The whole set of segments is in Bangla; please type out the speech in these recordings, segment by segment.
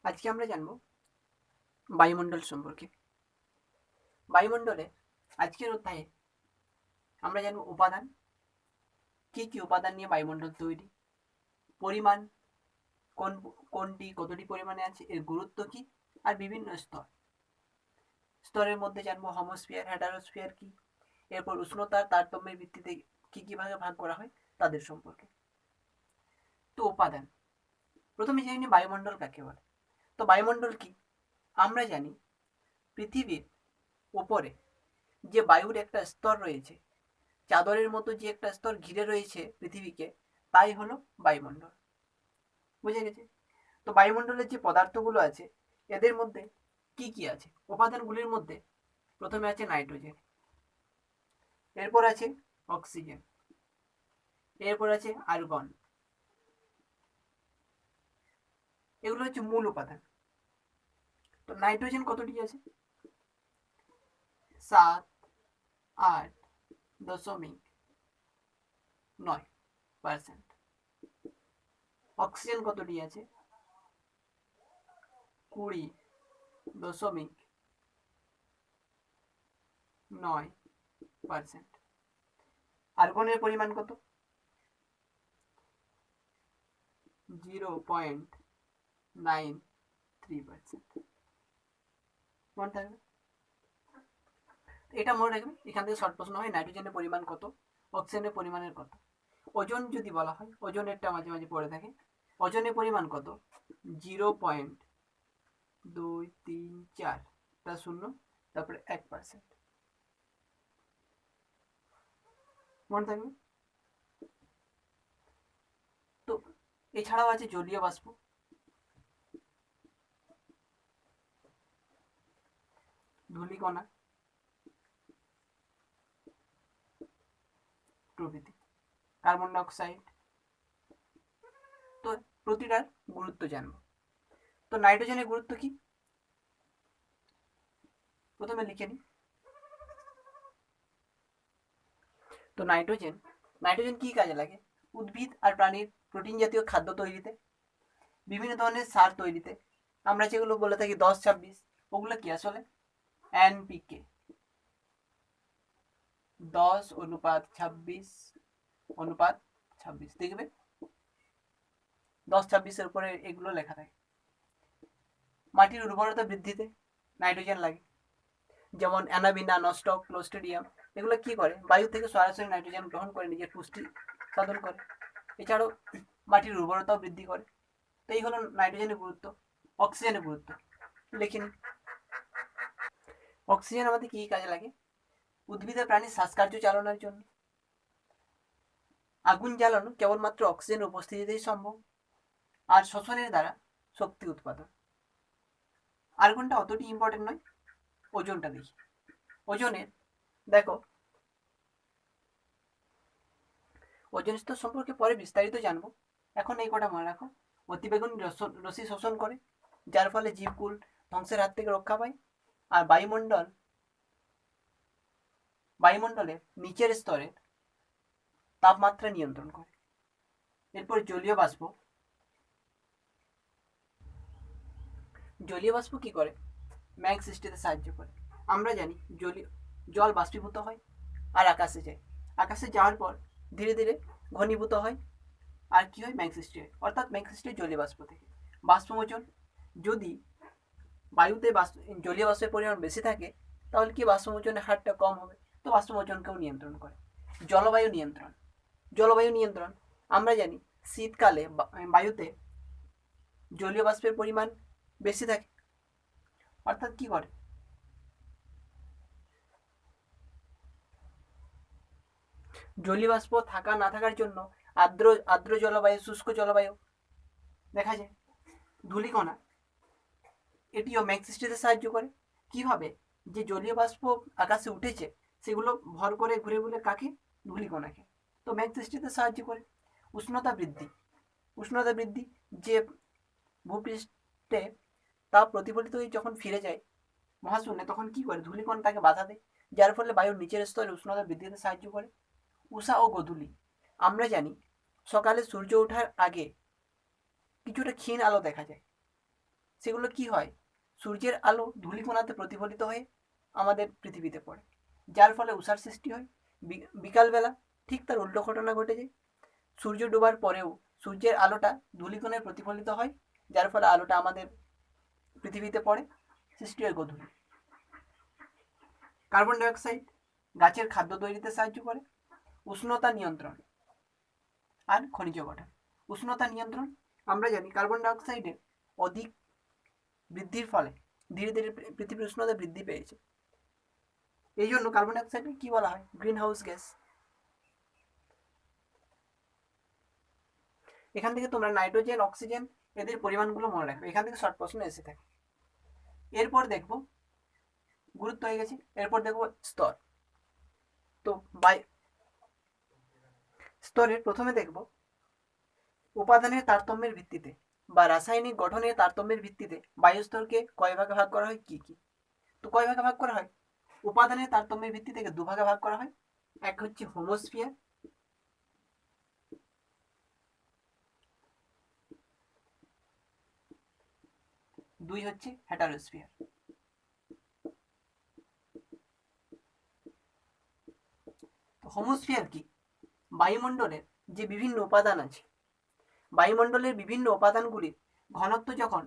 আজকে আমরা জানব বায়ুমণ্ডল সম্পর্কে। বায়ুমণ্ডলে আজকের অধ্যায়ে আমরা জানব উপাদান, কি কি উপাদান নিয়ে বায়ুমণ্ডল তৈরি, পরিমাণ, কোন কোনটি কতটি পরিমাণে আছে, এর গুরুত্ব কি, আর বিভিন্ন স্তরের মধ্যে জানবো হোমোস্ফিয়ার, হেটারোস্ফিয়ার কি, এরপর উষ্ণতার তারতম্যের ভিত্তিতে কি কি ভাগে ভাগ করা হয় তাদের সম্পর্কে। তো উপাদান, প্রথমে জেনে নিই বায়ুমণ্ডল কাকে বলে। তো বায়ুমণ্ডল কি? আমরা জানি পৃথিবীর উপরে যে বায়ুর একটা স্তর রয়েছে, চাদরের মতো যে একটা স্তর ঘিরে রয়েছে পৃথিবীকে, তাই হলো বায়ুমণ্ডল। বুঝে গেছে? তো বায়ুমণ্ডলের যে পদার্থগুলো আছে এদের মধ্যে কি কি আছে? উপাদানগুলির মধ্যে প্রথমে আছে নাইট্রোজেন, এরপর আছে অক্সিজেন, এরপর আছে আর্গন। এগুলো হচ্ছে মূল উপাদান। তো নাইট্রোজেন কতটি আছে? 7.8%। অক্সিজেন কতটি আছে? 20.9%। আর্গনের পরিমাণ কত? 0.93%। মনে থাকবে, এটা মনে রাখবে। এখান থেকে শর্ট প্রশ্ন হয় নাইট্রোজেনের পরিমাণ কত, অক্সিজেনের পরিমাণের কত। ওজন যদি বলা হয়, ওজনেরটা মাঝে মাঝে পড়ে থাকে, ওজনের পরিমাণ কত? 0.234 প্লাস শূন্য, তারপরে 1%। মনে থাকবে। তো এছাড়াও আছে জলীয় বাষ্প, ধূলিকণা প্রভৃতি, কার্বন ডাইঅক্সাইড। তো প্রতিটার গুরুত্ব জানবো। তো নাইট্রোজেনের গুরুত্ব কি প্রথমে লিখে নিই। তো নাইট্রোজেন নাইট্রোজেন কি কাজে লাগে? উদ্ভিদ আর প্রাণীর প্রোটিন জাতীয় খাদ্য তৈরিতে, বিভিন্ন ধরনের সার তৈরিতে। আমরা যেগুলো বলে থাকি 10-26, ওগুলো কি আসলে এনপিকে, 10:26:26। দেখবে 10-26-এর উপরে এগুলো লেখা থাকে। মাটির উর্বরতা বৃদ্ধিতে নাইট্রোজেন লাগে, যেমন অ্যানাবিনা, নস্টক, ক্লোস্ট্রিডিয়াম। এগুলো কি করে? বায়ু থেকে সরাসরি নাইট্রোজেন গ্রহণ করে নিজের পুষ্টি সাধন করে। এছাড়াও মাটির উর্বরতাও বৃদ্ধি করে। তো এই হলো নাইট্রোজেনের গুরুত্ব। অক্সিজেনের গুরুত্ব লিখে নিই। অক্সিজেন আমাদের কি কাজে লাগে? উদ্ভিদের প্রাণীর শ্বাসকার্য চালানোর জন্য। আগুন জ্বালানো কেবলমাত্র অক্সিজেনের উপস্থিতিতেই সম্ভব, আর শ্বসনের দ্বারা শক্তি উৎপাদন। আর্গনটা অতটি ইম্পর্টেন্ট নয়, ওজনটা দেখি। ওজনের দেখো, ওজন স্তর সম্পর্কে পরে বিস্তারিত জানবো। এখন এই কটা মনে রাখো। অতিবেগুনি রশ্মি শোষণ করে, যার ফলে জীবকুল ধ্বংসের হাত থেকে রক্ষা পায়। আর বায়ুমণ্ডলের নিচের স্তরে তাপমাত্রা নিয়ন্ত্রণ করে। এরপর জলীয় বাষ্প। জলীয় বাষ্প কি করে? ম্যাঘ সৃষ্টিতে সাহায্য করে। আমরা জানি জল বাষ্পীভূত হয় আর আকাশে যায়। আকাশে যাওয়ার পর ধীরে ধীরে ঘনীভূত হয়, আর কি হয়? ম্যাঘ সৃষ্টি হয়। অর্থাৎ ম্যাঘ সৃষ্টি হয় জলীয় বাষ্প থেকে। বাষ্পমোচন, যদি বায়ুতে জলীয় বাষ্পের পরিমাণ বেশি থাকে তাহলে কি বাষ্পমোচনের হারটা কম হবে, তো বাষ্পমোচনকেও নিয়ন্ত্রণ করে। জলবায়ু নিয়ন্ত্রণ। জলবায়ু নিয়ন্ত্রণ, আমরা জানি শীতকালে বায়ুতে জলীয় বাষ্পের পরিমাণ বেশি থাকে। অর্থাৎ কি করে? জলীয় বাষ্প থাকা না থাকার জন্য আর্দ্র আর্দ্র জলবায়ু, শুষ্ক জলবায়ু দেখা যায়। ধূলিকণা, এটিও মেঘ সৃষ্টিতে সাহায্য করে। কিভাবে? যে জলীয় বাষ্প আকাশে উঠেছে সেগুলো ভর করে ঘুরে ঘুরে কাকে? ধূলিকণাকে। তো মেঘ সৃষ্টিতে সাহায্য করে। উষ্ণতা বৃদ্ধি। উষ্ণতা বৃদ্ধি, যে ভূপৃষ্ঠে তাপ প্রতিফলিত হয়ে যখন ফিরে যায় মহাশূন্যে, তখন কি করে? ধূলিকণা তাকে বাধা দেয়, যার ফলে বায়ুর নিচের স্তরে উষ্ণতা বৃদ্ধিতে সাহায্য করে। উষা ও গোধূলি, আমরা জানি সকালে সূর্য ওঠার আগে কিছুটা ক্ষীণ আলো দেখা যায়, সেগুলো কি হয়, সূর্যের আলো ধূলিকণাতে প্রতিফলিত হয়ে আমাদের পৃথিবীতে পড়ে, যার ফলে উষার সৃষ্টি হয়। বিকালবেলা ঠিক তার উল্টো ঘটনা ঘটে যায়, সূর্য ডোবার পরেও সূর্যের আলোটা ধূলিকণায় প্রতিফলিত হয়, যার ফলে আলোটা আমাদের পৃথিবীতে পড়ে, সৃষ্টি হয় গোধূলি। কার্বন ডাইঅক্সাইড গাছের খাদ্য তৈরিতে সাহায্য করে। উষ্ণতা নিয়ন্ত্রণ আর খনিজ গঠন। উষ্ণতা নিয়ন্ত্রণ, আমরা জানি কার্বন ডাইঅক্সাইডের অধিক বৃদ্ধির ফলে ধীরে ধীরে পৃথিবীর উষ্ণতা বৃদ্ধি পেয়েছে। এই জন্য কার্বন ডাইঅক্সাইডকে কি বলা হয়, গ্রিন হাউস গ্যাস। এখান থেকে তোমরা নাইট্রোজেন, অক্সিজেন এদের পরিমাণগুলো মনে রাখবে, এখান থেকে শর্ট প্রশ্ন এসে থাকে। এরপর দেখবো, গুরুত্ব হয়ে গেছে, এরপর দেখবো স্তর। তো স্তরের প্রথমে দেখব উপাদানের তারতম্যের ভিত্তিতে বা রাসায়নিক গঠনের তারতম্যের ভিত্তিতে বায়ুস্তরকে কয় ভাগে ভাগ করা হয়, কি কি। তো কয় ভাগে ভাগ করা হয়, উপাদানের তারতম্যের ভিত্তি থেকে দুভাগে ভাগ করা হয়। এক হচ্ছে হোমোস্ফিয়ার, দুই হচ্ছে হেটারোস্ফিয়ার। হোমোস্ফিয়ার কি, বায়ুমণ্ডলের যে বিভিন্ন উপাদান আছে, বায়ুমণ্ডলের বিভিন্ন উপাদানগুলির ঘনত্ব যখন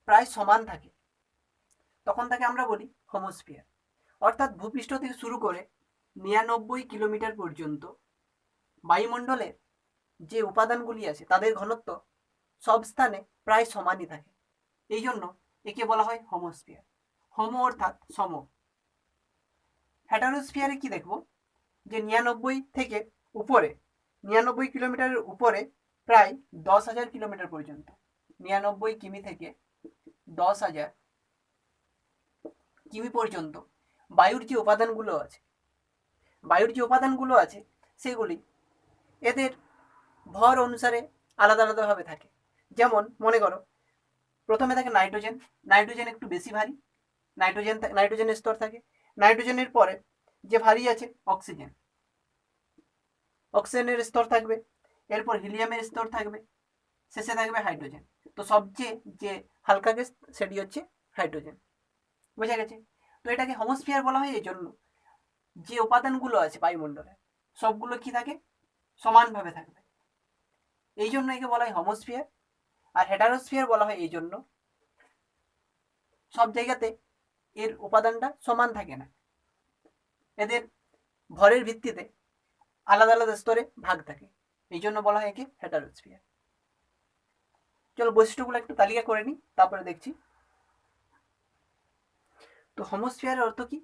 প্রায় সমান থাকে তখন তাকে আমরা বলি হোমোস্ফিয়ার। অর্থাৎ ভূপৃষ্ঠ থেকে শুরু করে 99 কিলোমিটার পর্যন্ত বায়ুমণ্ডলের যে উপাদানগুলি আছে তাদের ঘনত্ব সব স্থানে প্রায় সমানই থাকে, এই জন্য একে বলা হয় হোমোস্ফিয়ার। হোমো অর্থাৎ সম। হেটারোস্ফিয়ারে কি দেখব, যে 99 থেকে উপরে, 99 কিলোমিটারের উপরে প্রায় 10,000 কিলোমিটার পর্যন্ত, 99 কিমি থেকে 10,000 কিমি পর্যন্ত বায়ুর যে উপাদানগুলো আছে সেগুলি এদের ভর অনুসারে আলাদা আলাদাভাবে থাকে। যেমন মনে করো প্রথমে থাকে নাইট্রোজেন, নাইট্রোজেন একটু বেশি ভারী, নাইট্রোজেনের স্তর থাকে। নাইট্রোজেনের পরে যে ভারী আছে অক্সিজেন, অক্সিজেনের স্তর থাকবে, এরপর হিলিয়ামের স্তর থাকবে, শেষে থাকবে হাইড্রোজেন। তো সবচেয়ে যে হালকা গ্যাস সেটি হচ্ছে হাইড্রোজেন। বোঝা গেছে? তো এটাকে হোমোস্ফিয়ার বলা হয় এই জন্য যে উপাদানগুলো আছে বায়ুমণ্ডলে সবগুলো কি থাকে, সমানভাবে থাকবে, এই জন্য একে বলা হয় হোমোস্ফিয়ার। আর হেটারোস্ফিয়ার বলা হয় এই জন্য সব জায়গাতে এর উপাদানটা সমান থাকে না, এদের ভরের ভিত্তিতে আলাদা আলাদা স্তরে ভাগ থাকে, এই জন্য বলা হয় একে হেটারোস্ফিয়ার। চলো বৈশিষ্ট্যগুলো একটু তালিকা করে নিই, তারপরে দেখছি। তো হোমোস্ফিয়ারের অর্থ কি,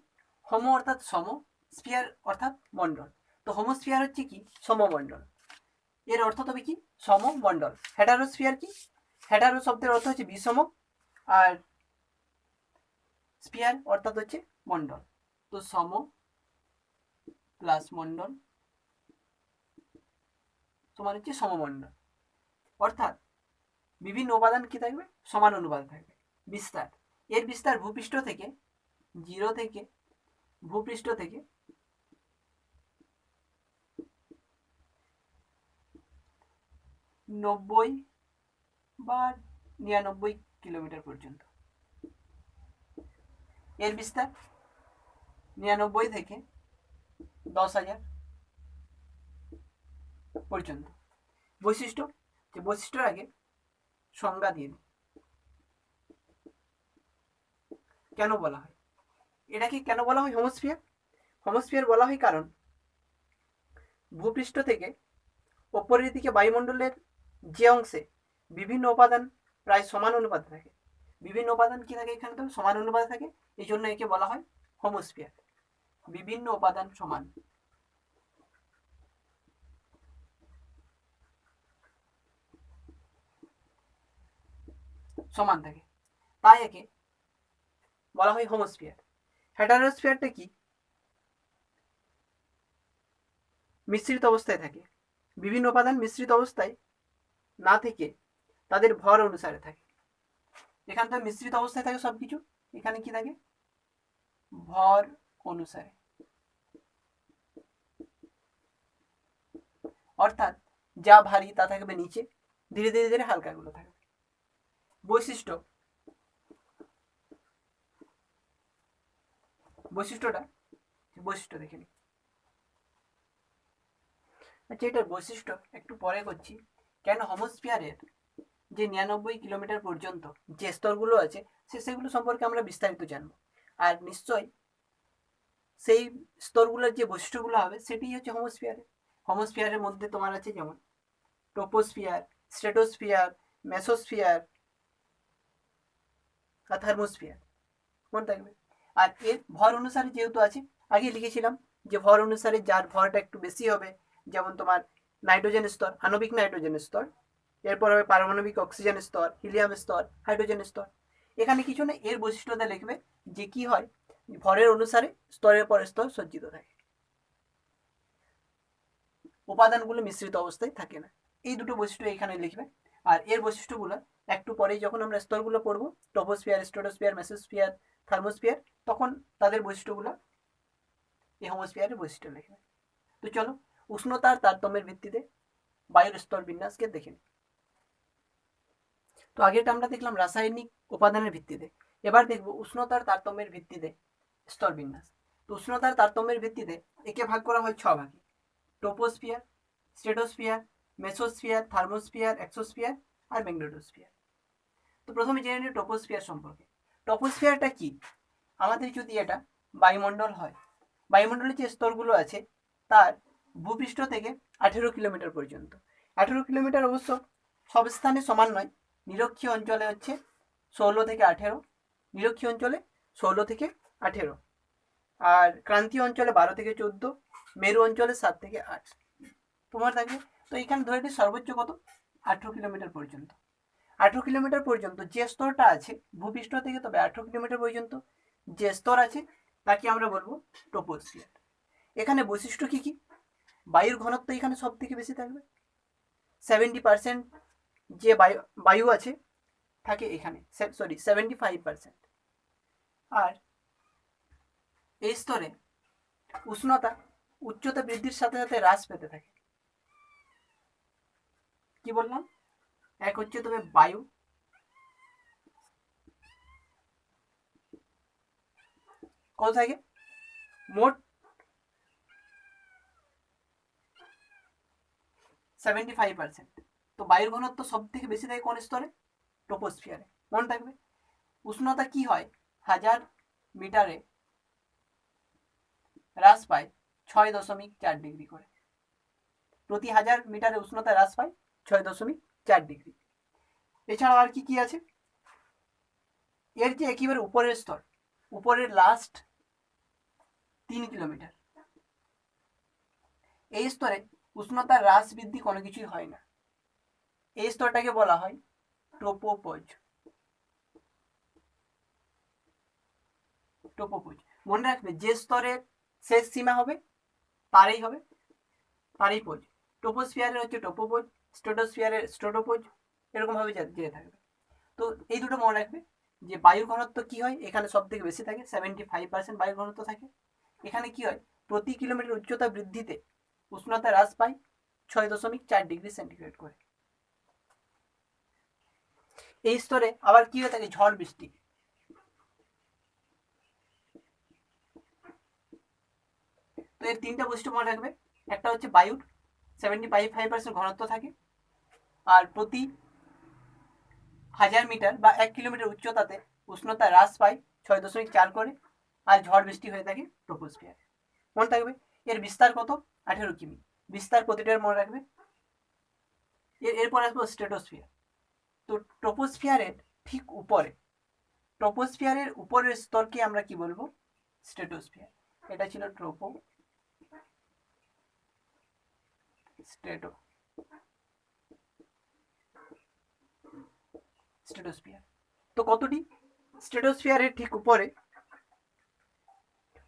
হোমো অর্থাৎ সম, স্ফিয়ার অর্থাৎ মণ্ডল। তো হোমোস্ফিয়ার হচ্ছে কি, সমমণ্ডল, এর অর্থ তবে কি, সমমণ্ডল। হেটারোস্ফিয়ার কি, হেটারো শব্দের অর্থ হচ্ছে বিষম, আর স্ফিয়ার অর্থাৎ হচ্ছে মণ্ডল। তো সম প্লাস মণ্ডল সমান হচ্ছে সমমণ্ডল, অর্থাৎ বিভিন্ন উপাদান কি থাকবে, সমান অনুপাতে থাকবে। বিস্তার, এর বিস্তার ভূপৃষ্ঠ থেকে 0 থেকে ভূপৃষ্ঠ থেকে 90 বা 99 কিলোমিটার পর্যন্ত। এর বিস্তার 99 থেকে 10,000 পর্যন্ত। বৈশিষ্ট্য, যে বৈশিষ্ট্যের আগে সংজ্ঞা দিয়ে দিই, কেন বলা হয় এটাকে, কেন বলা হয় হোমোস্ফিয়ার। হোমোস্ফিয়ার বলা হয় কারণ ভূপৃষ্ঠ থেকে ওপরের দিকে বায়ুমণ্ডলের যে অংশে বিভিন্ন উপাদান প্রায় সমান অনুপাতে থাকে, বিভিন্ন উপাদান কি থাকে এখানে, তো সমান অনুপাতে থাকে, এই জন্য একে বলা হয় হোমোস্ফিয়ার। বিভিন্ন উপাদান সমান, সমান থাকে, তাই একে বলা হয় হোমোস্ফিয়ার। হেটারোস্ফিয়ারটা কি, মিশ্রিত অবস্থায় থাকে, বিভিন্ন উপাদান মিশ্রিত অবস্থায় না থেকে তাদের ভর অনুসারে থাকে। এখানে তো মিশ্রিত অবস্থায় থাকে সবকিছু, এখানে কি থাকে, ভর অনুসারে, অর্থাৎ যা ভারী তা থাকবে নিচে, ধীরে ধীরে ধীরে হালকাগুলো থাকবে। বৈশিষ্ট্য, বৈশিষ্ট্য দেখে নিই। আচ্ছা, এটার বৈশিষ্ট্য একটু পরে করছি। কেন হোমোস্ফিয়ারের যে 99 কিলোমিটার পর্যন্ত যে স্তরগুলো আছে সেগুলো সম্পর্কে আমরা বিস্তারিত জানবো। আর নিশ্চয়ই সেই স্তরগুলোর যে বৈশিষ্ট্যগুলো হবে সেটি হচ্ছে হোমোস্ফিয়ারের মধ্যে তোমার আছে যেমন ট্রোপোস্ফিয়ার, স্ট্রেটোস্ফিয়ার, মেসোস্ফিয়ার আর থার্মোস্ফিয়ার, মনে থাকবে। আর এর ভর অনুসারে যেহেতু আছে, আগে লিখেছিলাম যে ভর অনুসারে যার ভরটা একটু বেশি হবে, যেমন তোমার নাইট্রোজেন স্তর, আণবিক নাইট্রোজেন স্তর, এরপর হবে পারমাণবিক অক্সিজেন স্তর, হিলিয়াম স্তর, হাইড্রোজেন স্তর। এখানে কিছু না, এর বৈশিষ্ট্যটা লিখবে যে কি হয়, ভরের অনুসারে স্তরের পর স্তর সজ্জিত থাকে, উপাদানগুলো মিশ্রিত অবস্থায় থাকে না। এই দুটো বৈশিষ্ট্য এখানে লিখবে। আর এর বৈশিষ্ট্যগুলো একটু পরেই যখন আমরা স্তরগুলো পড়বো, ট্রোপোস্ফিয়ার, স্ট্রেটোস্ফিয়ার, মেসোস্ফিয়ার, থার্মোস্ফিয়ার, তখন তাদের বৈশিষ্ট্যগুলো এই হোমোস্ফিয়ারের বৈশিষ্ট্য লিখবে। তো চলো উষ্ণতার তারতম্যের ভিত্তিতে বায়ুর স্তর বিন্যাসকে দেখে নিই। তো আগেরটা আমরা দেখলাম রাসায়নিক উপাদানের ভিত্তিতে, এবার দেখবো উষ্ণতার তারতম্যের ভিত্তিতে স্তর বিন্যাস। তো উষ্ণতার তারতম্যের ভিত্তিতে একে ভাগ করা হয় 6 ভাগে: ট্রোপোস্ফিয়ার, স্ট্রেটোস্ফিয়ার, মেসোস্ফিয়ার, থার্মোস্ফিয়ার, এক্সোস্ফিয়ার আর ম্যাগনেটোস্ফিয়ার। তো প্রথমে জেনে নিই ট্রোপোস্ফিয়ার সম্পর্কে। ট্রোপোস্ফিয়ারটা কি? আমাদের যদি এটা বায়ুমণ্ডল হয়, বায়ুমণ্ডলের যে স্তরগুলো আছে তার ভূপৃষ্ঠ থেকে 18 কিলোমিটার পর্যন্ত। 18 কিলোমিটার অবশ্য সব স্থানে সমান নয়। নিরক্ষীয় অঞ্চলে হচ্ছে 16 থেকে 18, নিরক্ষীয় অঞ্চলে 16 থেকে 18, আর ক্রান্তীয় অঞ্চলে 12 থেকে 14, মেরু অঞ্চলে 7 থেকে 8 তোমার থাকবে। তো এখানে ধরে নিই সর্বোচ্চ কত, 18 কিলোমিটার পর্যন্ত। 18 কিলোমিটার পর্যন্ত যে স্তরটা আছে ভূপৃষ্ঠ থেকে, তবে 18 কিলোমিটার পর্যন্ত যে স্তর আছে তাকে আমরা বলবো ট্রোপোস্ফিয়ার। এখানে বৈশিষ্ট্য কি কি? বায়ুর ঘনত্ব এখানে সব থেকে বেশি থাকবে, 70% যে বায়ু আছে থাকে এখানে, 75%। আর এই স্তরে উষ্ণতা উচ্চতা বৃদ্ধির সাথে সাথে হ্রাস পেতে থাকে। কি বললাম? এক হচ্ছে তবে বায়ু, কত থাকে, মোট 75%। তো বায়ুর ঘনত্ব সব থেকে বেশি থাকে কোন স্তরে? ট্রোপোস্ফিয়ারে, মনে থাকবে। উষ্ণতা কি হয়, 1000 মিটারে হ্রাস পায় 6.4 ডিগ্রি করে, প্রতি 1000 মিটারে উষ্ণতা হ্রাস পায় 6.4 ডিগ্রি। এছাড়াও আর কি কি আছে? এর যে একেবারে উপরের স্তর, উপরের লাস্ট 3 কিলোমিটার, এই স্তরে উষ্ণতার হ্রাস বৃদ্ধি কোনো কিছুই হয় না। এই স্তরটাকে বলা হয় ট্রোপোপজ। মনে রাখবে, যে স্তরের শেষ সীমা হবে তারই পোজ। ট্রোপোস্ফিয়ারের হচ্ছে ট্রোপোপোজ, স্ট্রেটোস্ফিয়ারের স্ট্রেটোপোজ, এরকম ভাবে যেতে থাকবে। তো এই দুটো মনে রাখবে যে বায়ুর ঘনত্ব কি হয়, এখানে সব থেকে বেশি থাকে, 75% বায়ুর ঘনত্ব থাকে। এখানে কি হয়, প্রতি কিলোমিটার উচ্চতা বৃদ্ধিতে উষ্ণতা হ্রাস পায় 6.4 ডিগ্রি সেন্টিগ্রেড করে। এই স্তরে আবার কি হয়ে থাকে, ঝড় বৃষ্টি। তো এর 3টা বৈশিষ্ট্য মনে রাখবে। একটা হচ্ছে বায়ুর 75% ঘনত্ব থাকে, আর প্রতি 1000 মিটার বা 1 কিলোমিটার উচ্চতাতে উষ্ণতা হ্রাস পায় 6.4 করে, আর ঝড় বৃষ্টি হয়ে থাকে ট্রোপোস্ফিয়ারে, মনে থাকবে। এর বিস্তার কত, 18 কিমি বিস্তার, প্রতিটার মনে রাখবে। এরপর আসবো স্ট্রেটোস্ফিয়ার। তো ট্রোপোস্ফিয়ারের ঠিক উপরে, ট্রোপোস্ফিয়ারের উপরের স্তরকে আমরা কি বলবো, স্ট্রেটোস্ফিয়ার। এটা ছিল স্ট্রেটোস্ফিয়ার। তো কতটি? স্ট্রেটোস্ফিয়ারের ঠিক উপরে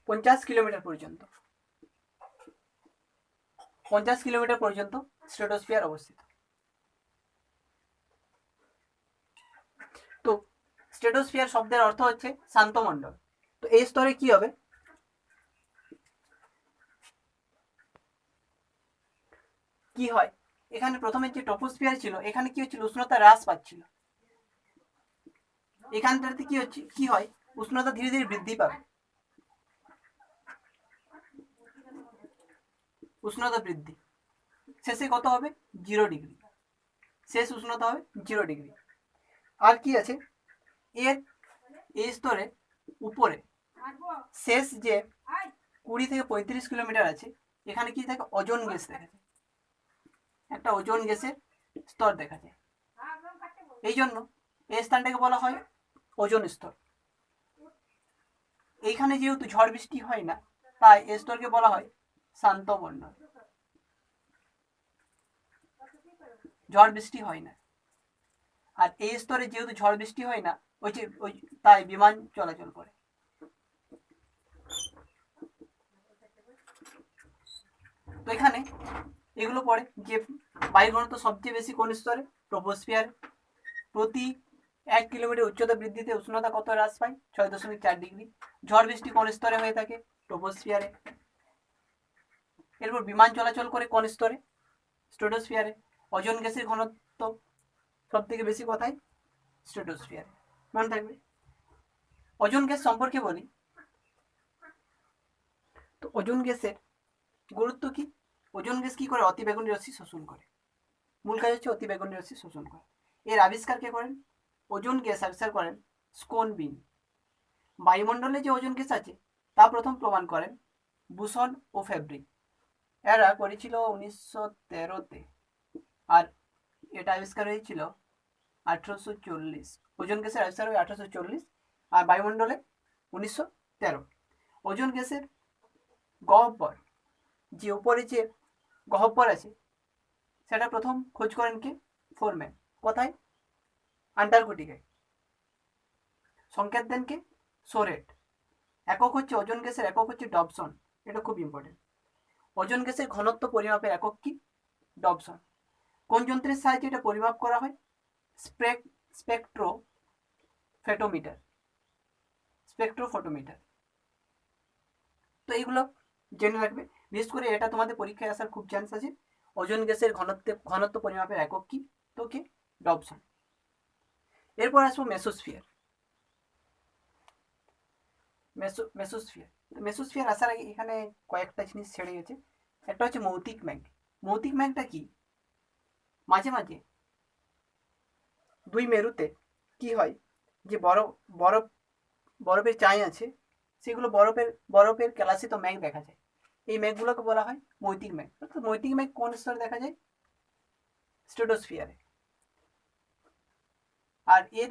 50 কিলোমিটার পর্যন্ত, 50 কিলোমিটার পর্যন্ত স্ট্রেটোস্ফিয়ার অবস্থিত। তো স্ট্রেটোস্ফিয়ার শব্দের অর্থ হচ্ছে শান্ত মণ্ডল। তো এই স্তরে কি হবে, কি হয়, এখানে প্রথমে যে ট্রোপোস্ফিয়ার ছিল এখানে কি হচ্ছিল, উষ্ণতা হ্রাস পাচ্ছিল। এখানটাতে কি হচ্ছে, কি হয়, উষ্ণতা ধীরে ধীরে বৃদ্ধি পাবে। উষ্ণতা বৃদ্ধি, শেষে কত হবে 0 ডিগ্রি, শেষ উষ্ণতা হবে 0 ডিগ্রি। আর কি আছে, এর এই স্তরে উপরে শেষ যে 20 থেকে 35 কিলোমিটার আছে, এখানে কি থাকে, ওজোন গ্যাস দেখা যায়, একটা ওজোন গ্যাসের স্তর দেখা যায়। এই জন্য এই স্থানটাকে বলা হয় ওজোন স্তর। এইখানে যেহেতু ঝড় বৃষ্টি হয় না, তাই এই স্তরকে বলা হয় শান্ত মণ্ডল, ঝড় বৃষ্টি হয় না। আর এই স্তরে যেহেতু ঝড় বৃষ্টি হয় না, ওই তাই বিমান চলাচল করে। তো এখানে এগুলো পড়ে যে বায়ুর ঘনত্ব সবচেয়ে বেশি কোন স্তরে, ট্রপোস্ফিয়ার। প্রতি 1 কিলোমিটার উচ্চতা বৃদ্ধিতে উষ্ণতা কত হ্রাস পায়, 6.4 ডিগ্রি। ঝড় বৃষ্টি কোন স্তরে হয়ে থাকে, ট্রপোস্ফিয়ারে। এরপর বিমান চলাচল করে কোন স্তরে, স্ট্রেটোস্ফিয়ারে। ওজোন গ্যাসের ঘনত্ব সব থেকে বেশি কোথায়, স্ট্রেটোস্ফিয়ারে, মনে থাকবে। ওজোন গ্যাস সম্পর্কে বলি, তো ওজোন গ্যাসের গুরুত্ব কি, ওজোন গ্যাস কি করে, অতিবেগুনি রশ্মি শোষণ করে, মূল কাজ হচ্ছে অতিবেগুনি রশ্মি শোষণ করে। এর আবিষ্কার কে করেন, ওজোন গ্যাস আবিষ্কার করেন স্কোনবিন। বায়ুমণ্ডলে যে ওজোন গ্যাস আছে তা প্রথম প্রমাণ করেন বুসন ও ফেব্রিক, এরা করেছিল 1913-তে, আর এটা আবিষ্কার হয়েছিল 1840। ওজোন গ্যাসের আবিষ্কার হয় 1840, আর বায়ুমণ্ডলে 1913। ওজোন গ্যাসের গহ্বর, যে উপরে যে গহ্বর আছে, সেটা প্রথম খোঁজ করেন কে, ফোরম্যান। কোথায়, আন্টার্কটিকায়। সংকেত দেন কে, সোরেট। একক হচ্ছে ওজোন গ্যাসের একক হচ্ছে ডবসন, এটা খুব ইম্পর্টেন্ট। ওজোন গ্যাসের ঘনত্ব পরিমাপের একক কি, ডবসন। কোন যন্ত্রের সাহায্যে এটা পরিমাপ করা হয়, স্পেকট্রোফটোমিটার, স্পেকট্রোফটোমিটার। তো এইগুলো জেনে রাখবে, বিশেষ করে এটা তোমাদের পরীক্ষায় আসার খুব চান্স আছে। ওজোন গ্যাসের ঘনত্ব পরিমাপের একক কি, তো কি, ডবসন। এরপর আসবো মেসোস্ফিয়ার। মেসোস্ফিয়ার, মেসোস্ফিয়ার আসার আগে এখানে কয়েকটা জিনিস ছেড়ে গেছে। একটা হচ্ছে মৌতিক ম্যাগ। মৌতিক ম্যাগটা কি, মাঝে মাঝে দুই মেরুতে কি হয়, যে বরফ বরফ বরফের চাই আছে, সেগুলো বরফের কেলাসিত ম্যাগ দেখা যায়। এই ম্যাগগুলোকে বলা হয় মৈতিক ম্যাগ। অর্থাৎ মৈতিক ম্যাগ কোন স্তরে দেখা যায়, স্ট্রেটোস্ফিয়ারে। আর এর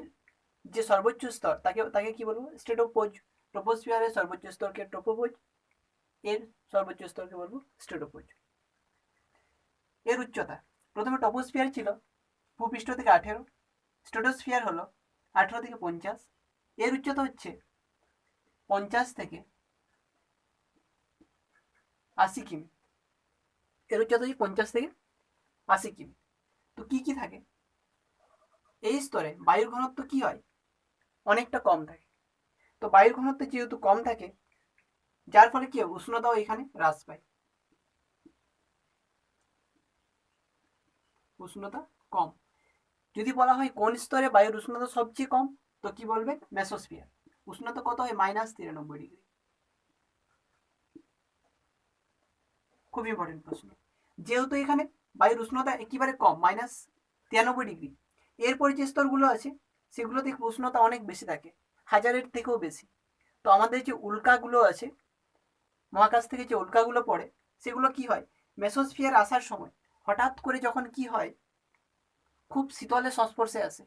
যে সর্বোচ্চ স্তর তাকে তাকে কি বলবো, স্ট্রেটোপোজ। ট্রপোস্ফিয়ারের সর্বোচ্চ স্তরকে ট্রপোপোজ, এর সর্বোচ্চ স্তরকে বলবো স্ট্রেটোপোজ। এর উচ্চতা, প্রথমে ট্রপোস্ফিয়ার ছিল ভূপৃষ্ঠ থেকে 18, স্ট্রেটোস্ফিয়ার হলো 18 থেকে 50। এর উচ্চতা হচ্ছে 50 থেকে 80 কিমি। এর উচ্চতা হচ্ছে 50 থেকে 80 কিমি। তো কি কি থাকে, এই স্তরে বায়ুর ঘনত্ব কি হয়, অনেকটা কম থাকে। তো বায়ুর ঘনত্ব যেহেতু কম থাকে, যার ফলে কি হয়, উষ্ণতাও এখানে হ্রাস পায়, উষ্ণতা কম। যদি বলা হয় কোন স্তরে বায়ুর উষ্ণতা সবচেয়ে কম, তো কি বলবে, মেসোস্ফিয়ার। উষ্ণতা কত হয়, -93 ডিগ্রি। খুব ইম্পর্টেন্ট প্রশ্ন। যেহেতু এখানে বায়ুর উষ্ণতা একেবারে কম, -93 ডিগ্রি, এরপরে যে স্তরগুলো আছে সেগুলোতে উষ্ণতা অনেক বেশি থাকে, 1000-এর থেকেও বেশি। তো আমাদের যে উল্কাগুলো আছে, মহাকাশ থেকে যে উল্কাগুলো পড়ে, সেগুলো কি হয়, মেসোস্ফিয়ার আসার সময় হঠাৎ করে যখন কি হয়, খুব শীতলের সংস্পর্শে আসে,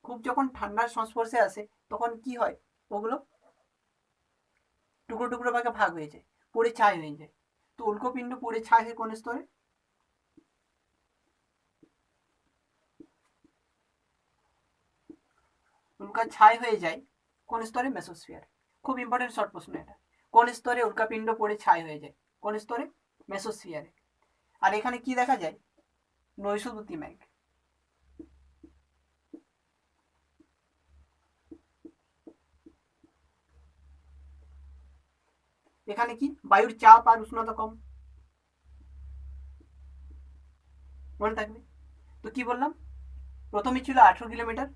খুব যখন ঠান্ডার সংস্পর্শে আসে, তখন কি হয়, ওগুলো টুকরো টুকরো ভাগে ভাগ হয়ে যায়, পড়ে ছাই হয়ে যায়। তো উল্কপিণ্ড পড়ে ছাই হয় কোন স্তরে, উল্কা ছাই হয়ে যায় কোন স্তরে, মেসোস্ফিয়ার। খুব ইম্পর্টেন্ট শর্ট প্রশ্ন এটা, কোন স্তরে উল্কাপিণ্ড পড়ে ছাই হয়ে যায়, কোন স্তরে, মেসোস্ফিয়ারে। আর এখানে কি দেখা যায়, নৈশদ্যুতি ম্যাগ। এখানে কি, বায়ুর চাপ আর উষ্ণতা কম, মনে থাকবে। তো কি বললাম, প্রথমে ছিল 18 কিলোমিটার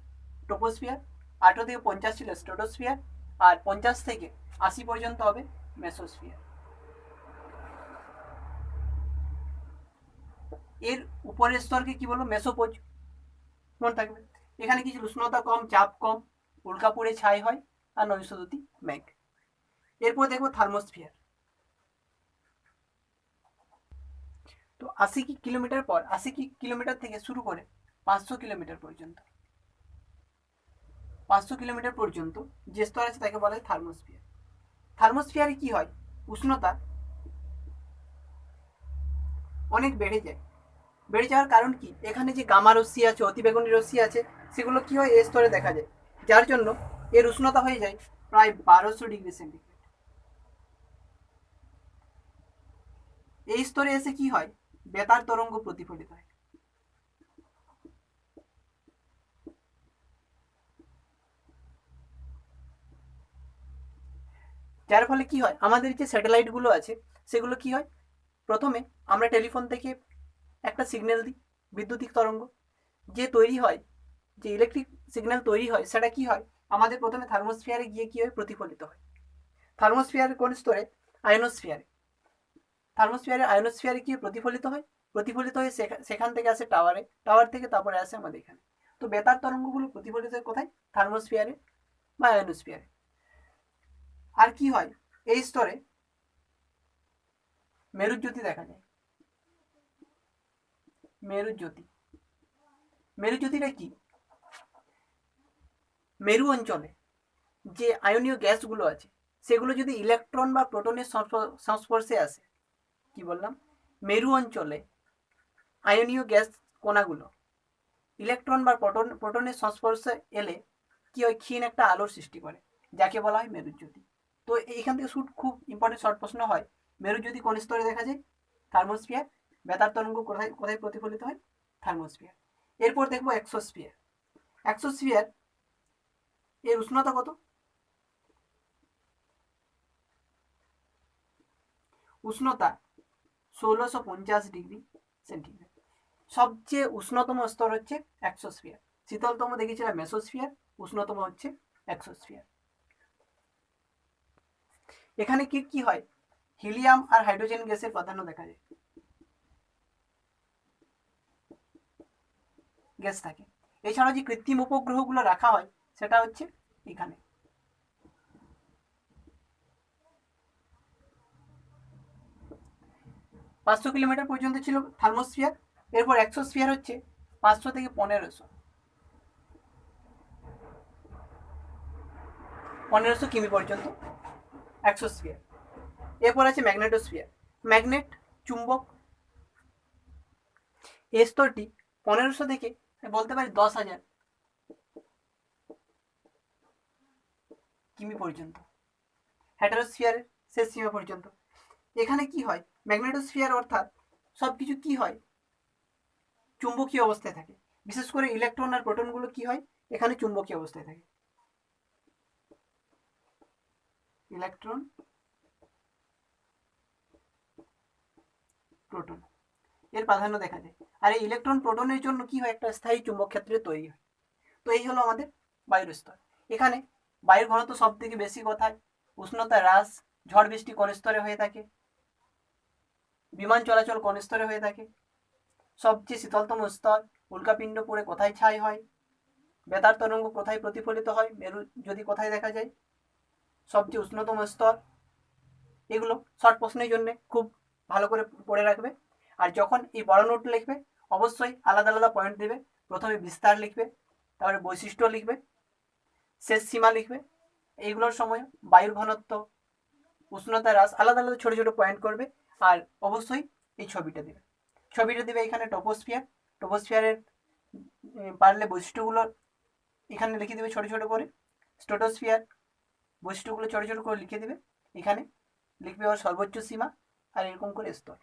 ট্রপোস্ফিয়ার, 18 থেকে 50 ছিল স্ট্রেটোস্ফিয়ার, আর 50 থেকে 80 পর্যন্ত হবে মেসোস্ফিয়ার। এর উপরের স্তরকে কি বলবো? মেসোপোজ। মনে থাকবে। এখানে কিছু উষ্ণতা কম, চাপ কম, উল্কাপুরে ছাই হয়, আর নৈশদ্যুতি মেঘ। এরপর দেখবো থার্মোস্ফিয়ার। তো 80 কিলোমিটার পর, 80 কিলোমিটার থেকে শুরু করে 500 কিলোমিটার পর্যন্ত, 500 কিলোমিটার পর্যন্ত যে স্তর আছে তাকে বলা হয় থার্মোস্ফিয়ার। থার্মোস্ফিয়ারে কি হয়? উষ্ণতা অনেক বেড়ে যায়। বেড়ে যাওয়ার কারণ কি? এখানে যে গামা রশ্মি আছে, অতিবেগুনি রশ্মি আছে, সেগুলো কি হয়? এই স্তরে দেখা যায়, যার জন্য এর উষ্ণতা হয়ে যায় প্রায় 1200 ডিগ্রি সেন্টিগ্রেড। এই স্তরে এসে কি হয়? বেতার তরঙ্গ প্রতিফলিত হয়। যার ফলে কি হয়? আমাদের যে স্যাটেলাইটগুলো আছে সেগুলো কি হয়? প্রথমে আমরা টেলিফোন থেকে একটা সিগন্যাল দিই, বিদ্যুতিক তরঙ্গ, যে তৈরি হয়, যে ইলেকট্রিক সিগন্যাল তৈরি হয়, সেটা কি হয়? আমাদের প্রথমে থার্মোস্ফিয়ারে গিয়ে কি হয়? প্রতিফলিত হয়। থার্মোস্ফিয়ারের কোন স্তরে? আয়নোস্ফিয়ারে। থার্মোস্ফিয়ারে আয়নোস্ফিয়ারে কি প্রতিফলিত হয়? প্রতিফলিত হয়ে সেখান থেকে আসে টাওয়ারে, টাওয়ার থেকে তারপরে আসে আমাদের এখানে। তো বেতার তরঙ্গগুলো প্রতিফলিত হয় কোথায়? থার্মোস্ফিয়ারে বা আয়নোস্ফিয়ারে। আর কি হয়? এই স্তরে মেরুজ্যোতি দেখা যায়। মেরুজ্যোতি, মেরুজ্যোতিটা কি? মেরু অঞ্চলে যে আয়নীয় গ্যাসগুলো আছে সেগুলো যদি ইলেকট্রন বা প্রোটনের সংস্পর্শে আসে, কি বললাম? মেরু অঞ্চলে আয়নীয় গ্যাস কণাগুলো ইলেকট্রন বা প্রোটনের সংস্পর্শে এলে কি হয়? ক্ষীণ একটা আলোর সৃষ্টি করে, যাকে বলা হয় মেরুজ্যোতি। তো এইখান থেকে খুব ইম্পর্টেন্ট শর্ট প্রশ্ন হয়, মেরুজ্যোতি কোন স্তরে দেখা যায়? থার্মোস্ফিয়ার। বেতার তরঙ্গ কোথায় কোথায় প্রতিফলিত হয়? থার্মোস্ফিয়ার। এরপর দেখবো এক্সোস্ফিয়ার। এক্সোস্ফিয়ার এর উষ্ণতা কত? উষ্ণতা 1650 ডিগ্রি সেন্টিগ্রেড। সবচেয়ে উষ্ণতম স্তর হচ্ছে এক্সোস্ফিয়ার। শীতলতম দেখেছিলাম মেসোস্ফিয়ার, উষ্ণতম হচ্ছে এক্সোস্ফিয়ার। এখানে কি কি হয়? হিলিয়াম আর হাইড্রোজেন গ্যাসের প্রাধান্য দেখা যায়, গ্যাস থাকে। এছাড়াও যে কৃত্রিম উপগ্রহগুলো রাখা হয় সেটা হচ্ছে এখানে। 500 কিলোমিটার পর্যন্ত ছিল থার্মোস্ফিয়ার। এরপর এক্সোস্ফিয়ার হচ্ছে 500 থেকে 1500 কিমি পর্যন্ত এক্সোস্ফিয়ার। এরপর আছে ম্যাগনেটোস্ফিয়ার। ম্যাগনেট, চুম্বক। এই স্তরটি 1500 থেকে বলতে পারি 10,000 কিমি পর্যন্ত, হেটারোস্ফিয়ারের শেষ সীমা পর্যন্ত। এখানে কি হয়? ম্যাগনেটোস্ফিয়ার অর্থাৎ সবকিছু কি হয়? চুম্বকীয় অবস্থায় থাকে। বিশেষ করে ইলেকট্রন আর প্রোটনগুলো কি হয়? এখানে চুম্বকীয় অবস্থায় থাকে। ইলেকট্রন, প্রোটন এর প্রাধান্য দেখা যায়। আর এই ইলেকট্রন প্রোটনের জন্য কি হয়? একটা স্থায়ী চুম্বক ক্ষেত্রে তৈরি হয়। তো এই হলো আমাদের বায়ুর স্তর। এখানে বায়ুর ঘনত্ব সব থেকে বেশি কোথায়? উষ্ণতা হ্রাস, ঝড় বৃষ্টি কোন স্তরে হয়ে থাকে? বিমান চলাচল কোন স্তরে হয়ে থাকে? সবচেয়ে শীতলতম স্তর উল্কাপিণ্ড পড়ে কোথায় ছাই হয়? বেতার তরঙ্গ কোথায় প্রতিফলিত হয়? মেরু যদি কোথায় দেখা যায়? সবচেয়ে উষ্ণতম স্তর। এগুলো শর্ট প্রশ্নের জন্য খুব ভালো করে পড়ে রাখবে। আর যখন এই বড় নোট লিখবে অবশ্যই আলাদা আলাদা পয়েন্ট দেবে। প্রথমে বিস্তার লিখবে, তারপরে বৈশিষ্ট্য লিখবে, শেষ সীমা লিখবে। এইগুলোর সময় বায়ুর ঘনত্ব, উষ্ণতা হ্রাস আলাদা আলাদা ছোটো ছোটো পয়েন্ট করবে। আর অবশ্যই এই ছবিটা দেবে। ছবিটা দেবে এখানে টপোস্ফিয়ার। টপোস্ফিয়ারের পারলে বৈশিষ্ট্যগুলো এখানে লিখে দেবে ছোটো ছোটো করে। স্ট্রেটোস্ফিয়ার বৈশিষ্ট্যগুলো ছোটো ছোটো করে লিখে দেবে। এখানে লিখবে ওর সর্বোচ্চ সীমা আর এরকম করে স্তর।